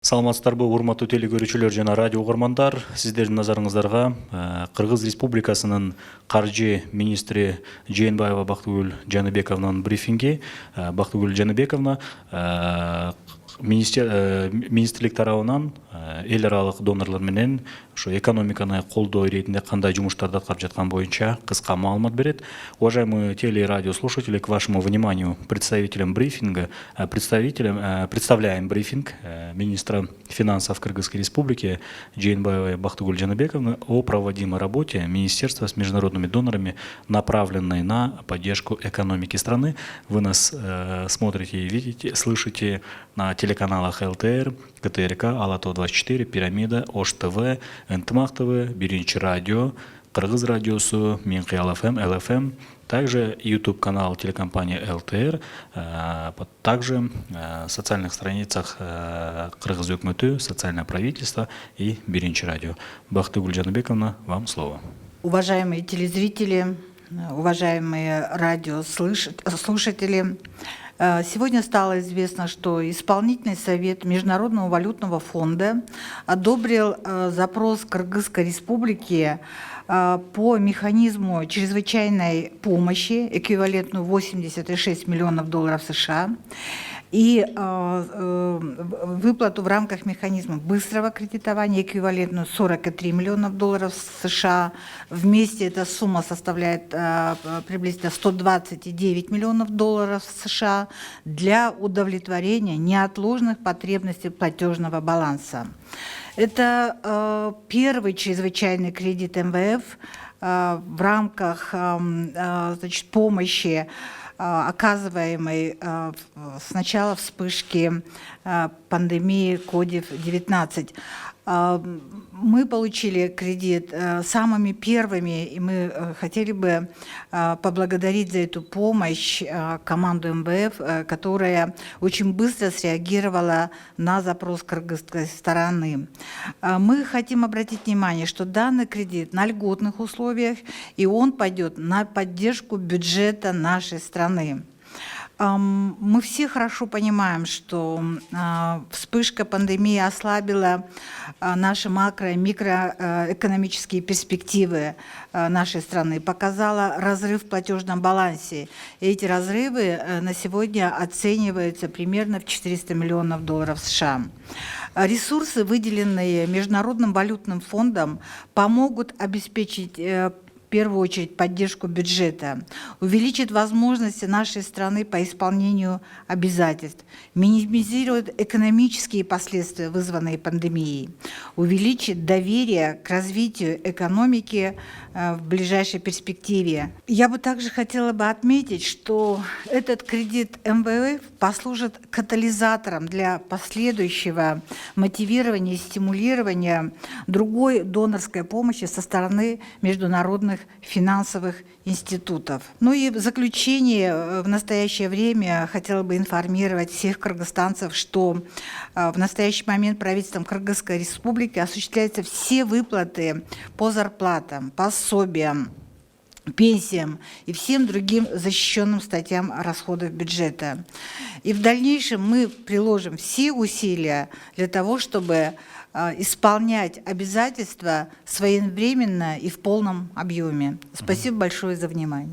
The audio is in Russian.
Саламатсыздарбы, урматтуу телекөрүүчүлөр жана радио угармандар. Сиздердин назарыңыздарга Кыргыз Республикасынын каржы министри Жээнбаева Бактыгүл Жаныбековнун брифинги. Бактыгүл Жаныбековна министрлик тарабынан эл аралык донорлор менен ошо экономиканы колдоо иретинде кандай жумуштарды аткарып жаткан боюнча кыска маалымат берет. Уважаемые телерадиослушатели, к вашему вниманию представителям брифинга представляем брифинг министра финансов Кыргызской Республики Жээнбаевой Бактыгүл Жаныбековны о проводимой работе министерства с международными донорами, направленной на поддержку экономики страны. Вы нас смотрите и видите, слышите на телеканалах ЛТР, КТРК, Алатау 24, Пирамида, Ош ТВ, Энтмах ТВ, Биринчи радио, Кыргыз радиосу, Минкыял ФМ, ЛФМ, также YouTube-канал телекомпании ЛТР, также в социальных страницах Кыргыз өкмөтү, социальное правительство и Биринчи радио. Бактыгүл Жаныбековна, вам слово. Уважаемые телезрители, уважаемые радиослушатели, сегодня стало известно, что Исполнительный совет Международного валютного фонда одобрил запрос Кыргызской Республики по механизму чрезвычайной помощи, эквивалентную 86 миллионов долларов США, и выплату в рамках механизма быстрого кредитования, эквивалентную 43 миллионов долларов США. Вместе эта сумма составляет приблизительно 129 миллионов долларов США для удовлетворения неотложных потребностей платежного баланса. Это первый чрезвычайный кредит МВФ в рамках помощи, оказываемой с начала вспышки пандемии COVID-19. Мы получили кредит самыми первыми, и мы хотели бы поблагодарить за эту помощь команду МВФ, которая очень быстро среагировала на запрос кыргызской стороны. Мы хотим обратить внимание, что данный кредит на льготных условиях, и он пойдет на поддержку бюджета нашей страны. Мы все хорошо понимаем, что вспышка пандемии ослабила наши макро- и микроэкономические перспективы нашей страны, показала разрыв в платежном балансе. И эти разрывы на сегодня оцениваются примерно в 400 миллионов долларов США. Ресурсы, выделенные Международным валютным фондом, помогут обеспечить в первую очередь поддержку бюджета, увеличит возможности нашей страны по исполнению обязательств, минимизирует экономические последствия, вызванные пандемией, увеличит доверие к развитию экономики в ближайшей перспективе. Я бы также хотела бы отметить, что этот кредит МВФ послужит катализатором для последующего мотивирования и стимулирования другой донорской помощи со стороны международных финансовых институтов. Ну и в заключение, в настоящее время хотела бы информировать всех кыргызстанцев, что в настоящий момент правительством Кыргызской Республики осуществляются все выплаты по зарплатам, пособиям, пенсиям и всем другим защищенным статьям расходов бюджета. И в дальнейшем мы приложим все усилия для того, чтобы исполнять обязательства своевременно и в полном объеме. Спасибо большое за внимание.